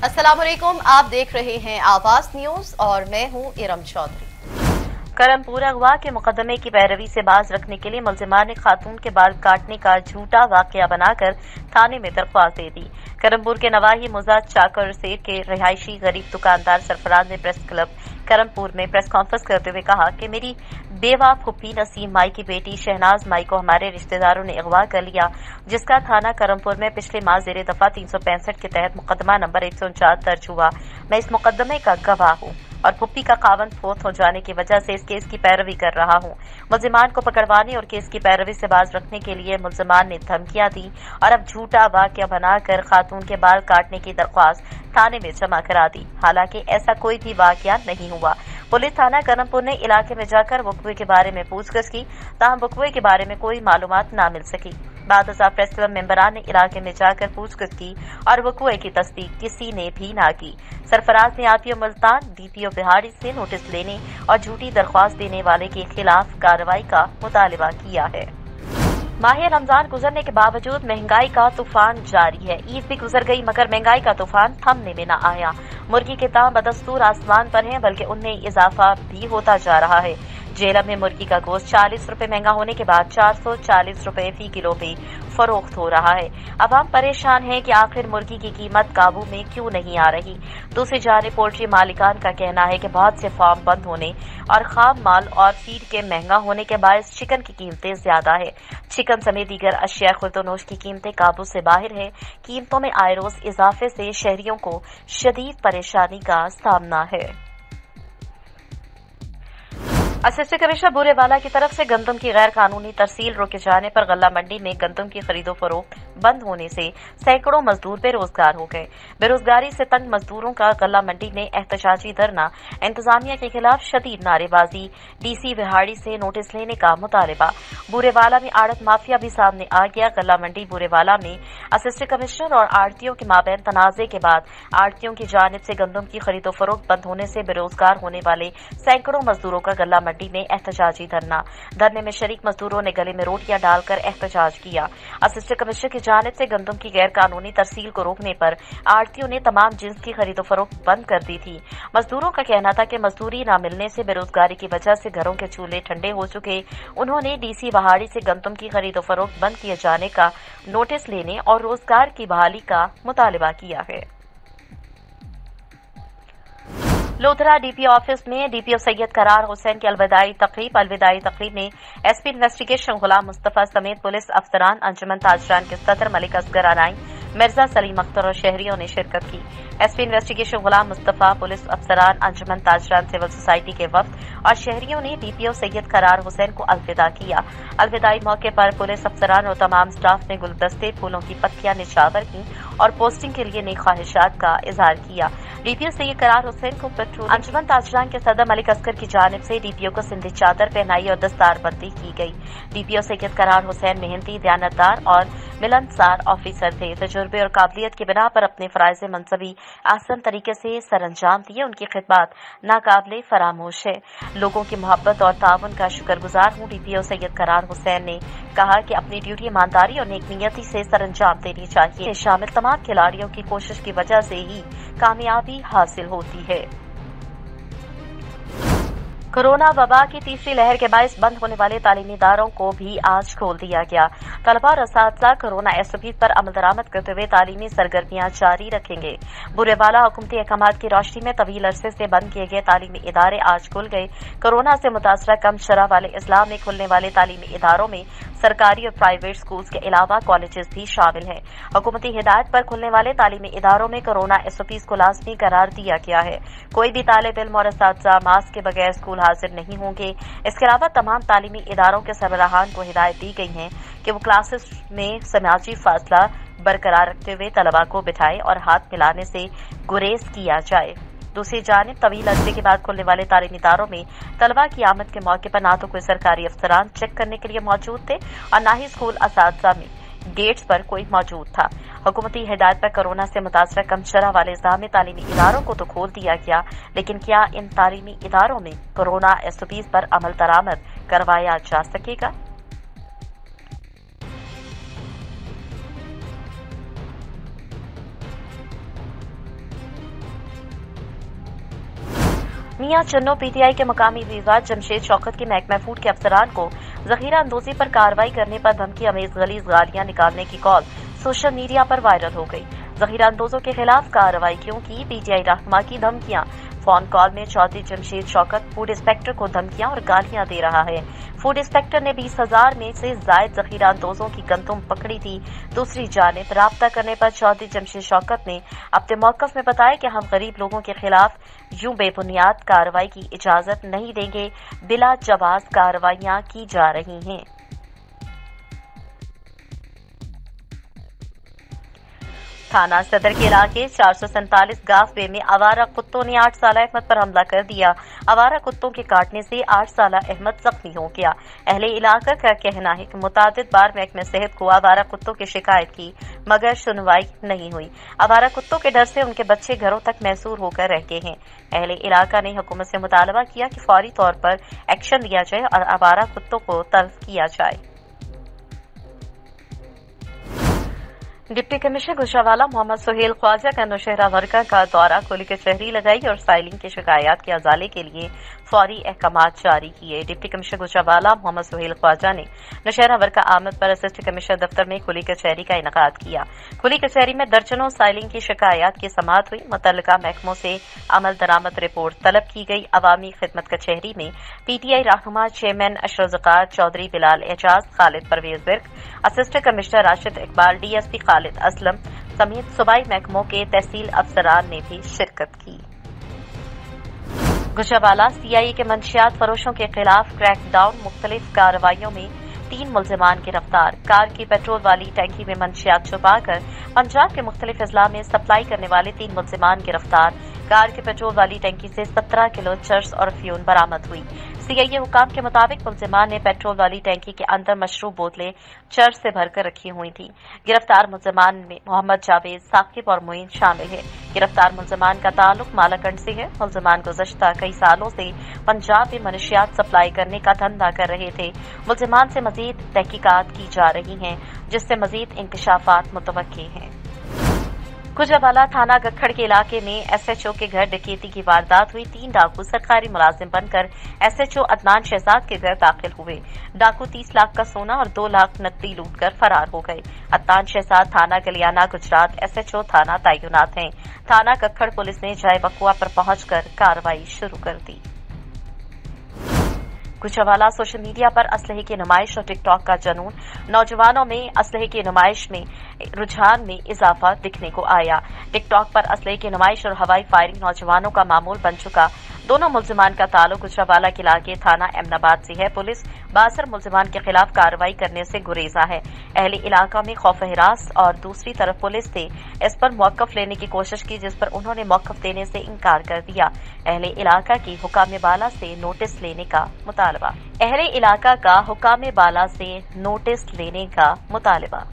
अस्सलाम वालेकुम, आप देख रहे हैं आवाज न्यूज और मैं हूं इरम चौधरी। करमपुर अगवा के मुकदमे की पैरवी से बाज रखने के लिए मुलजिमान ने खातून के बाल काटने का झूठा वाकया बनाकर थाने में दरख्वास्त दे दी। करमपुर के नवाही मुजाद चाकर सेठ के रिहायशी गरीब दुकानदार सरफराज ने प्रेस क्लब करमपुर में प्रेस कॉन्फ्रेंस करते हुए कहा कि मेरी बेवा फुप्पी नसीम माई की बेटी शहनाज माई को हमारे रिश्तेदारों ने अगवा कर लिया, जिसका थाना करमपुर में पिछले माह जेर दफा 365 के तहत मुकदमा नंबर 149 दर्ज हुआ। मैं इस मुकदमे का गवाह हूँ और फुप्पी का खावन फोत हो जाने की वजह से इस केस की पैरवी कर रहा हूँ। मुलजिमान को पकड़वाने और केस की पैरवी से बाज रखने के लिए मुलजिमान ने धमकियां दी और अब झूठा वाकया बनाकर खातून के बाल काटने की दरख्वास्त थाने में जमा करा दी। हालांकि ऐसा कोई भी वाकया नहीं हुआ। पुलिस थाना करमपुर ने इलाके में जाकर वकवे के बारे में पूछताछ की, ताहम वकवे के बारे में कोई मालूमात न मिल सकी। बाद प्रेस क्लब मेंबरान ने इलाके में जाकर पूछताछ की और वकवे की तस्दीक किसी ने भी ना की। सरफराज ने आरटीओ मुल्तान, डीपीओ बिहाड़ी से नोटिस लेने और झूठी दरख्वास्त देने वाले के खिलाफ कार्रवाई का मुतालबा किया है। माह रमजान गुजरने के बावजूद महंगाई का तूफान जारी है। ईद भी गुजर गई मगर महंगाई का तूफान थमने में न आया। मुर्गी के दाम बदस्तूर आसमान पर हैं, बल्कि उनमें इजाफा भी होता जा रहा है। जेलम में मुर्गी का गोश्त 40 रुपए महंगा होने के बाद 440 रुपए फी किलो पे फरोख्त हो रहा है। अवाम परेशान है कि आखिर मुर्गी की कीमत काबू में क्यों नहीं आ रही। दूसरी जानिब पोल्ट्री मालिकान का कहना है कि बहुत से फार्म बंद होने और खाम माल और फीड के महंगा होने के बायस चिकन की कीमतें ज्यादा है। चिकन समेत दीगर अशिया खुर्दोनोश की कीमतें काबू से बाहर है। कीमतों में आए रोज इजाफे से शहरियों को शदीद परेशानी का सामना है। असिस्टेंट कमिश्नर बूरेवाला की तरफ से गंदम की गैर कानूनी तरसील रोके जाने पर गल्ला मंडी में गंदम की खरीदो फरोख्त बंद होने से सैकड़ों मजदूर बेरोजगार हो गए। बेरोजगारी से तंग मजदूरों का गल्ला मंडी में एहतजाजी धरना, इंतजामिया के खिलाफ शदीद नारेबाजी, डीसी बिहाड़ी से नोटिस लेने का मुतालबा। बूरेवाला में आड़त माफिया भी सामने आ गया। गल्ला मंडी बूरेवाला में असिस्टेंट कमिश्नर और आड़तियों के माबैन तनाजे के बाद आड़तियों की जानिब से गंदम की खरीदो फरोख्त बंद होने से बेरोजगार होने वाले सैकड़ों मजदूरों का गल्ला मंडी में एहतजाजी धरने में शरीक मजदूरों ने गले में रोटियां डालकर एहतजाज किया। असिस्टेंट कमिश्नर की जानिब से गंदम की गैर कानूनी तरसील को रोकने पर आड़तियों ने तमाम जिन्स की खरीदो फरोख्त बंद कर दी थी। मजदूरों का कहना था कि मजदूरी न मिलने से बेरोजगारी की वजह से घरों के चूल्हे ठंडे हो चुके। उन्होंने डीसी बहाड़ी से गंदम की खरीदो फरोख्त बंद किए जाने का नोटिस लेने और रोजगार की बहाली का मुतालबा किया है। लोधरा डीपीओ ऑफिस में डीपीओ सैयद करार हुसैन की अलविदाई तकरीब में एसपी इन्वेस्टिगेशन गुलाम मुस्तफा समेत पुलिस अफसरान, अंजुमन ताजरान के सदर मलिक असगर अनाई, मिर्जा सलीम अख्तर और शहरियों ने शिरकत की। SP investigation Ghulam Mustafa, police अफसरान, अंजुमन ताजरान, सिविल सोसाइटी के वफ्द और शहरियों ने डीपीओ सैयद करार हुसैन को अलविदा किया। अलविदाई मौके पर पुलिस अफसरान और तमाम स्टाफ ने गुलदस्ते, फूलों की पत्तियां निछावर की और पोस्टिंग के लिए नई ख्वाहिशात का इजहार किया। डीपीओ सैयद करार हुसैन को पेट्रोल अंजुमन ताजरान के सदर मलिक असगर की जानिब से डीपीओ को सिंधी चादर पहनाई और दस्तारबंदी की गई। डीपीओ सैयद करार हुसैन मेहनती, दयानतदार और मिलनसार ऑफिसर थे। तजुर्बे और काबिलियत की बिना पर अपने फराइज मनसबी आसान तरीके से सरअंजाम दिए। उनकी खिदमत नाकाबिले फरामोश है। लोगों की मोहब्बत और ताउन का शुक्रगुजार हूँ। डीपीओ सैयद करार हुसैन ने कहा कि अपनी ड्यूटी ईमानदारी और नेकनीयती से सरअंजाम देनी चाहिए। शामिल तमाम खिलाड़ियों की कोशिश की वजह से ही कामयाबी हासिल होती है। कोरोना वबा की तीसरी लहर के बायस बंद होने वाले तालीमी इदारों को भी आज खोल दिया गया। तलबा और असातिज़ा कोरोना एसओपी पर अमल दरामद करते हुए तालीमी सरगर्मियां जारी रखेंगे। बूरेवाला हुकूमती अहकामात की रोशनी में तवील अरसे से बंद किए गए तालीमी इदारे आज खुल गए। कोरोना से मुतासरा कम शरह वाले इस्लाम में खुलने वाले तालीमी इदारों में सरकारी और प्राइवेट स्कूल्स के अलावा कॉलेजेस भी शामिल हैं। हुकूमती हिदायत पर खुलने वाले तालीमी इदारों में कोरोना एसओपीज को लाजमी करार दिया गया है। कोई भी तालिब इल्म और असातिज़ा मास्क के बगैर स्कूल हाजिर नहीं होंगे। इसके अलावा तमाम तालीमी इदारों के सरबराहान को हिदायत दी गई है कि वो क्लासेस में समाजी फासला बरकरार रखते हुए तलबा को बिठाए और हाथ मिलाने से गुरेज किया जाए। दूसरी जानिब तवील अरसे के बाद खुलने वाले तालीमी इदारों में तलबा की आमद के मौके पर न तो कोई सरकारी अफसरान चेक करने के लिए मौजूद थे और न ही स्कूल असातिज़ा में गेट्स पर कोई मौजूद था। हुकूमती हिदायत पर कोरोना से मुतासरा कम शरह वाले इस्लामी तालीमी इदारों को तो खोल दिया गया, लेकिन क्या इन तालीमी इदारों में कोरोना एसओपीज पर अमल दरामद करवाया जा सकेगा? मियां चन्नो पीटीआई के मकामी वीजा जमशेद शौकत की महकमा फूड के अफसरान को जखीरा अंदोजी पर कार्रवाई करने पर धमकी अमेज गलीज गालियां निकालने की कॉल सोशल मीडिया पर वायरल हो गई। जखीरा अंदोजों के खिलाफ कार्रवाई क्यों की, पीटीआई रहनुमा की धमकियां। फोन कॉल में चौधरी जमशेद शौकत फूड इंस्पेक्टर को धमकियां और गालियां दे रहा है। फूड इंस्पेक्टर ने 20,000 में से जायद जखीरा अंदोजों की गंतुम पकड़ी थी। दूसरी जानिब राब्ता करने पर चौधरी जमशेद शौकत ने अपने मौकफ में बताया कि हम गरीब लोगों के खिलाफ यूं बेबुनियाद कार्रवाई की इजाजत नहीं देंगे, बिला जवाज कार्रवाइयां की जा रही हैं। थाना सदर के इलाके 447 गाफवे में आवारा कुत्तों ने 8 साला अहमद पर हमला कर दिया। आवारा कुत्तों के काटने से 8 साला अहमद जख्मी हो गया। अहले इलाका का कहना है कि मुतादिद बार महकमे सेहत को आवारा कुत्तों की शिकायत की मगर सुनवाई नहीं हुई। आवारा कुत्तों के डर से उनके बच्चे घरों तक महसूर होकर रह गए हैं। अहले इलाका ने हुकूमत से मुतालबा किया कि फौरी तौर पर एक्शन लिया जाए और आवारा कुत्तों को तल्फ किया जाए। डिप्टी कमिश्नर गुजरावाला मोहम्मद सुहेल ख्वाजा का नौशहरा वर्का का दौरा खुली कचहरी लगाई और साइलिंग की शिकायत के अजाले के लिए फौरी अहकामात जारी किए। डिप्टी कमिश्नर गुजरावाला मोहम्मद सुहेल ख्वाजा ने नौशहरा वर्का आमद पर असिस्टेंट कमिश्नर दफ्तर में खुली कचहरी का इनेकाद किया। खुली कचहरी में दर्जनों साइलिंग की शिकायत की समाअत हुई। मुतल्लिका महकमों से अमल दरामद रिपोर्ट तलब की गई। अवामी खिदमत कचहरी में पीटीआई रहनुमा chairman Ashraf Zakar Chaudhry Bilal Ejaz, Khalid Parvez Birk, assistant commissioner Rashid Iqbal, DSP Khalid Aslam समेत सूबाई महकमों के तहसील अफसरान ने भी शिरकत की। गुजरावाला सीआईए के मंशियात फरोशों के खिलाफ क्रैकडाउन, मुख्तलिफ कार्रवाइयों में 3 मुल्जिमान गिरफ्तार। कार की पेट्रोल वाली टैंकी में मंशियात छुपाकर पंजाब के मुख्तलिफ अजला में सप्लाई करने वाले 3 मुल्जिमान गिरफ्तार। कार की पेट्रोल वाली टैंकी से 17 किलो चर्स और अफ्यून बरामद हुई। सीआईए हुकाम के मुताबिक मुल्जिमान ने पेट्रोल वाली टैंकी के अंदर मशरूब बोतलें चर्च से भरकर रखी हुई थी। गिरफ्तार मुल्जिमान में मोहम्मद जावेद, साकिब और मोइन शामिल है। गिरफ्तार मुल्जिमान का ताल्लुक मालाकंड से है। मुल्जिमान गुज़श्ता कई सालों से पंजाब में मनशियात सप्लाई करने का धंधा कर रहे थे। मुल्जिमान से मजीद तहकीकात की जा रही हैं, जिससे मजीद इंकशाफात मुतवक्की हैं। गुजरावाला थाना गखड़ के इलाके में एसएचओ के घर डकैती की वारदात हुई। 3 डाकू सरकारी मुलाजिम बनकर एसएचओ अदनान शहजाद के घर दाखिल हुए। डाकू 30 लाख का सोना और 2 लाख नकदी लूटकर फरार हो गए। अदनान शहजाद थाना गलियाना गुजरात एसएचओ थाना तैनात हैं। थाना गखड़ पुलिस ने जाए वक़ुआ पर पहुंचकर कार्रवाई शुरू कर दी। गुजरावाला सोशल मीडिया पर असलहे की नुमाइश और टिकटॉक का जुनून। नौजवानों में असलहे की नुमाइश में रुझान में इजाफा दिखने को आया। टिकटॉक पर असलहे की नुमाइश और हवाई फायरिंग नौजवानों का मामूल बन चुका। दोनों मुल्जिमान का ताल्लुक गुजरावाला के इलाके थाना एमनाबाद से है। पुलिस 62 मुल्जिमान के खिलाफ कार्रवाई करने से गुरेजा है। अहले इलाका में खौफ हिरास और दूसरी तरफ पुलिस ने इस पर मौकफ लेने की कोशिश की, जिस पर उन्होंने मौकफ देने से इनकार कर दिया। अहले इलाका की हुकाम बाला से नोटिस लेने का मुतालबा। अहले इलाका का हुकाम बाला से नोटिस लेने का मुतालबा।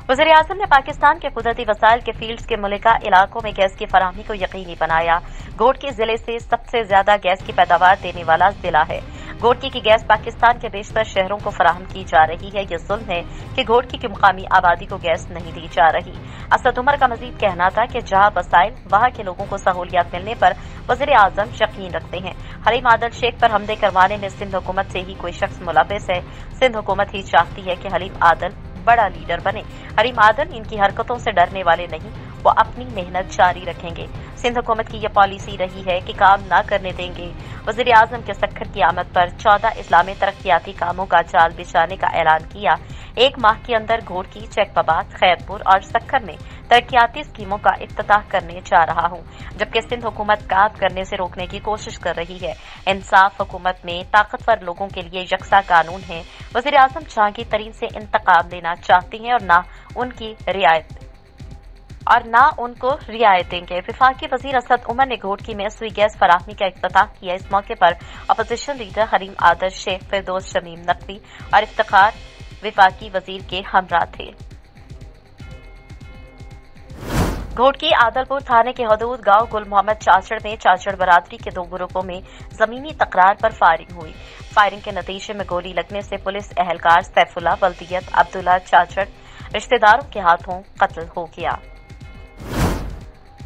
वज़ीर आज़म ने पाकिस्तान के कुदरती वसाइल के फील्ड्स के मुल्का इलाकों में गैस की फराहमी को यकीनी बनाया। घोटकी जिले से सबसे ज्यादा गैस की पैदावार देने वाला जिला है। घोटकी की गैस पाकिस्तान के बेशतर शहरों को फराहम की जा रही है। यह जुल्म है कि घोटकी की मुकामी आबादी को गैस नहीं दी जा रही। असद उमर का मजीद कहना था कि जहां वसाइल वहां के लोगों को सहूलियात मिलने पर वज़ीर आज़म यकीन रखते हैं। हलीम आदल शेख पर हमले करवाने में सिंध हुकूमत से ही कोई शख्स मुलविस है। सिंध हुकूमत ही चाहती है कि हलीम आदल बड़ा लीडर बने। हलीम आदल इनकी हरकतों से डरने वाले नहीं, वो अपनी मेहनत जारी रखेंगे। सिंध हुकूमत की यह पॉलिसी रही है कि काम न करने देंगे। वज़ीर आज़म के सक्खर की आमद पर 14 इस्लामी तरक्याती कामों का जाल बिछाने का ऐलान किया। 1 माह के अंदर घोटकी, चेकबाबाद, खैरपुर और सक्खर में तरक्याती स्कीमों का इफ्तिताह करने जा रहा हूं, जबकि सिंध हुकूमत काम करने से रोकने की कोशिश कर रही है। इंसाफ हुकूमत में ताकतवर लोगों के लिए यकसा कानून है। वज़ीर आज़म जहांगीर तरीन से इंतकाम लेना चाहती हैं और ना उनको रियायत देंगे। विफाकी वजीर असद उमर ने घोटकी में सुई गैस फराहमी का इफ्तिताह किया। इस मौके पर अपोजिशन लीडर हलीम आदल शेख, फिरदौस शमीम नकवी और इफ्तिखार विफाकी वजीर के हमरा थे। घोटकी आदलपुर थाने के हदूद गांव गुल मोहम्मद चाचड़ में चाचड़ बरादरी के 2 ग्रुपों में जमीनी तकरार पर फायरिंग हुई। फायरिंग के नतीजे में गोली लगने से पुलिस एहलकार सैफुल्ला बल्दियत अब्दुल्ला चाचड़ रिश्तेदारों के हाथों कत्ल हो गया।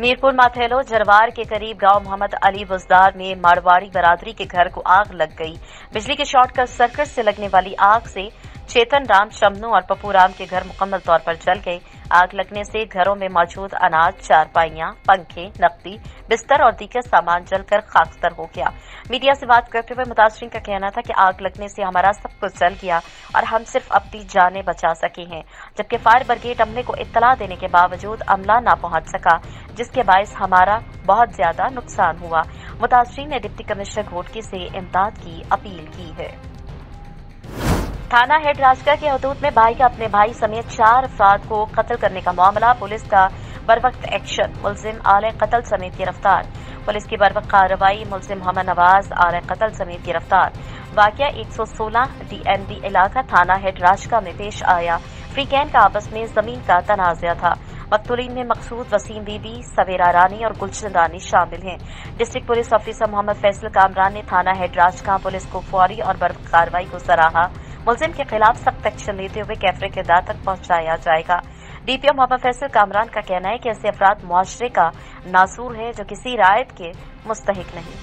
मीरपुर माथेलो जरवार के करीब गांव मोहम्मद अली बुजदार में मारवाड़ी बरादरी के घर को आग लग गई। बिजली के शॉर्ट सर्किट से लगने वाली आग से चेतन राम, शमनू और पप्पू राम के घर मुकम्मल तौर पर जल गए। आग लगने से घरों में मौजूद अनाज, चारपाइयां, पंखे, नकदी, बिस्तर और दीगर सामान जलकर खाकतर हो गया। मीडिया से बात करते हुए मुतासरीन का कहना था कि आग लगने से हमारा सब कुछ जल गया और हम सिर्फ अपनी जानें बचा सके हैं, जबकि फायर ब्रिगेड अमले को इत्तला देने के बावजूद अमला न पहुंच सका, जिसके बायस हमारा बहुत ज्यादा नुकसान हुआ। मुतासरीन ने डिप्टी कमिश्नर घोटकी से इमदाद की अपील की है। थाना हेड राजगढ़ के हदूद में भाई का अपने भाई समेत 4 अफराद को कत्ल करने का मामला, पुलिस का बरवक्त एक्शन, मुलजिम आले कत्ल समेत गिरफ्तार। पुलिस की बरवक्त कार्रवाई, मुलजिम मोहम्मद नवाज आले कत्ल समेत गिरफ्तार। वाकया 116 DND इलाका थाना हेड राजगढ़ में पेश आया। फ्रीकैन का आपस में जमीन का तनाज़ा था। मकतूलीन में मकसूद, वसीम बीबी, सवेरा रानी और गुलशन रानी शामिल हैं। District police officer Mohammad Faisal Kamran ने थाना हेड राजगढ़ पुलिस को फौरी और बर्फ कार्रवाई को सराहा। मुलजिम के खिलाफ सख्त एक्शन लेते हुए कैफरे किरदार तक पहुंचाया जाएगा। DPO मोहम्मद फैसल कामरान का कहना है कि ऐसे अफराद मुआशरे का नासूर है जो किसी रायत के मुस्तहिक नहीं।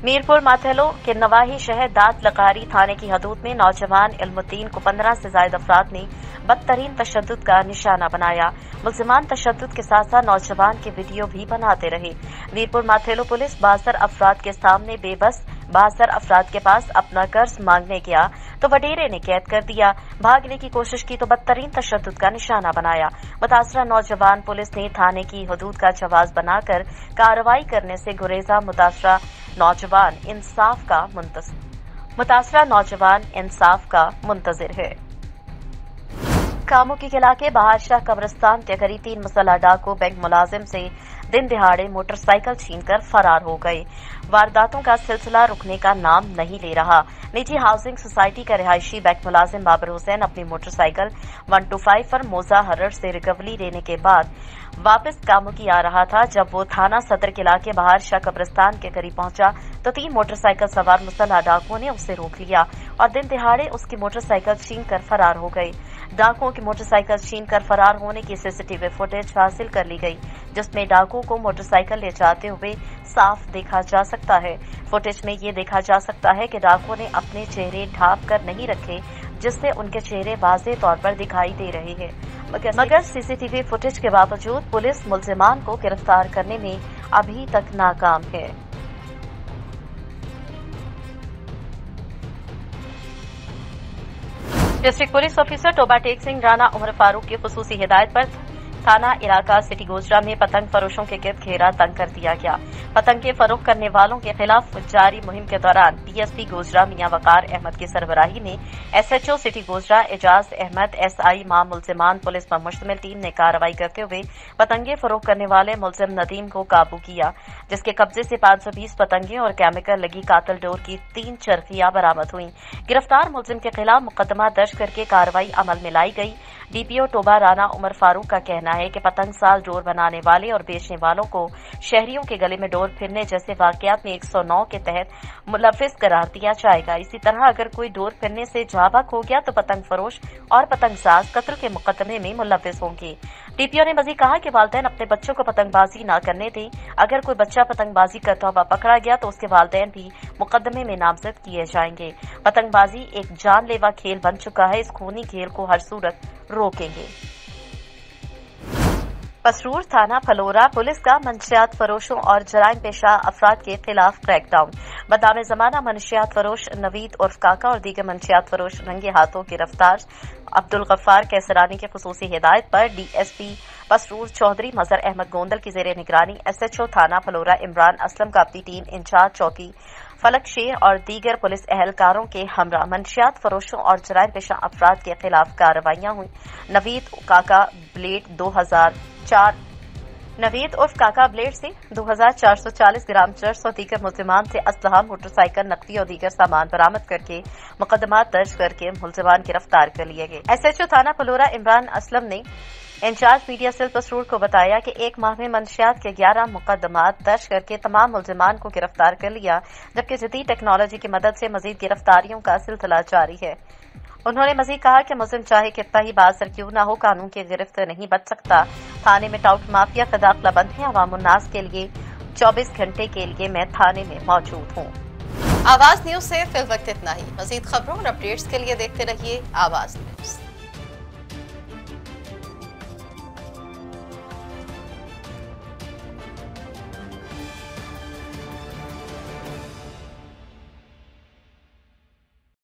मीरपुर माथेलो के नवाही शहर दात लकारी थाने की हदूद में नौजवान इल्मुद्दीन को 15 से ज्यादा अफराद ने बदतरीन तशद्दुद का निशाना बनाया। मुल्जिमान तशद्दुद के साथ साथ नौजवान के वीडियो भी बनाते रहे। मीरपुर माथेलो पुलिस 72 अफराद के सामने बेबस 72 अफराद के पास अपना कर्ज मांगने गया तो वडेरे ने कैद कर दिया। भागने की कोशिश की तो बदतरीन तशद्दुद का निशाना बनाया। मुतासरा नौजवान पुलिस ने थाने की हदूद का जवाज बनाकर कार्रवाई करने से गुरेजा। मुतासरा नौजवान इंसाफ का मुंतजिर है। कामुकी इलाके बहारशाह कब्रिस्तान के करीब 3 मुसल्लह डाकू बैंक मुलाजिम से दिन दिहाड़े मोटरसाइकिल छीनकर फरार हो गए। वारदातों का सिलसिला रुकने का नाम नहीं ले रहा। निजी हाउसिंग सोसाइटी का रिहायशी बैंक मुलाजिम बाबर हुसैन अपनी मोटरसाइकिल 125 पर मोजा हरर से रिकवरी लेने के बाद वापस कामुकी आ रहा था। जब वो थाना सदर के इलाके बहारशाह कब्रिस्तान के करीब पहुंचा तो 3 मोटरसाइकिल सवार मुसल्लह डाकुओं ने उसे रोक लिया और दिन दिहाड़े उसकी मोटरसाइकिल छीनकर फरार हो गए। डाकुओं की मोटरसाइकिल छीनकर फरार होने की CCTV फुटेज हासिल कर ली गई, जिसमें डाकुओं को मोटरसाइकिल ले जाते हुए साफ देखा जा सकता है। फुटेज में ये देखा जा सकता है कि डाकुओं ने अपने चेहरे ढांप कर नहीं रखे, जिससे उनके चेहरे वाज़ेह तौर पर दिखाई दे रहे हैं। मगर CCTV फुटेज के बावजूद पुलिस मुल्जिमान को गिरफ्तार करने में अभी तक नाकाम है। District police officer Toba Tek Singh Rana Umar Farooq की खुसूसी हिदायत पर थाना इलाका सिटी गोजरा में पतंग फरोशों के गिर्द घेरा तंग कर दिया गया। पतंग के फरोख्त करने वालों के खिलाफ जारी मुहिम के दौरान DSP गोजरा मियां वकार अहमद की सरबराही में SHO city Gojra Ejaz Ahmed SI मां मुल्जिमान पुलिस पर मुश्तमिल टीम ने कार्रवाई करते हुए पतंगे फरोख्त करने वाले मुल्जिम नदीम को काबू किया, जिसके कब्जे से 520 पतंगे और केमिकल लगी कातल डोर की 3 चरखियां बरामद हुई। गिरफ्तार मुल्जिम के खिलाफ मुकदमा दर्ज करके कार्रवाई अमल में लाई गई। DPO टोबा राणा उमर फारूक का कहना है कि पतंग साज डोर बनाने वाले और बेचने वालों को शहरियों के गले में डोर फिरने जैसे वाकयात में 109 के तहत मुलविस करार दिया जाएगा। इसी तरह अगर कोई डोर फिरने से जाबक हो गया तो पतंग फरोश और पतंग साज कत्ल के मुकदमे में मुलविस होंगे। DPO ने मजीद कहा कि वालिदैन अपने बच्चों को पतंगबाजी न करने दें। अगर कोई बच्चा पतंगबाजी करता हुआ पकड़ा गया तो उसके वालिदैन भी मुकदमे में नामजद किए जाएंगे। पतंगबाजी एक जानलेवा खेल बन चुका है। इस खूनी खेल को हर सूरत रोकेंगे। पसरूर थाना फलोरा पुलिस का मंशियात फरोशों और जराइम पेशा अफराद के खिलाफ क्रैकडाउन। बदाम जमाना मंशियात फरोश नवीद उर्फ काका और दीगर मंशियात फरोश रंगे हाथों गिरफ्तार। अब्दुल गफ्फार कैसरानी के खुसूसी हिदायत पर DSP पसरूर चौधरी मजहर अहमद गोंदल की जेर निगरानी SHO थाना फलोरा इमरान असलम का अपनी टीम इंचार्ज चौकी फलक शेर और दीगर पुलिस एहलकारों के हमरा मंशियात फरोशों और जराइम पेशा अफराद के खिलाफ कार्रवाइयां हुई। नवीद उर्फ काका ब्लेड से 2440 ग्राम चर्स और दीगर मुल्जिमान से असलहा, मोटरसाइकिल, नकदी और दीगर सामान बरामद करके मुकदमा दर्ज करके मुल्जिमान गिरफ्तार कर लिए गए। SHO थाना फलोरा इमरान असलम ने इंचार्ज मीडिया सेल पसरूर को बताया कि 1 माह में मंशियात के 11 मुकदमात दर्ज करके तमाम मुल्जिमान को गिरफ्तार कर लिया, जबकि जदीद टेक्नोलॉजी की मदद से मजीद गिरफ्तारियों का सिलसिला जारी है। उन्होंने मजीद कहा कि मुलजिम चाहे कितना ही बाज़र क्यों न हो, कानून की गिरफ्त नहीं बच सकता। थाने में टाउट माफिया का दाखिला बंद है। अवाम उन्नास के लिए 24 घंटे के लिए मैं थाने में मौजूद हूँ। आवाज न्यूज से फिल वक्त इतना ही। मजीद खबरों और अपडेट्स के लिए देखते रहिए आवाज न्यूज।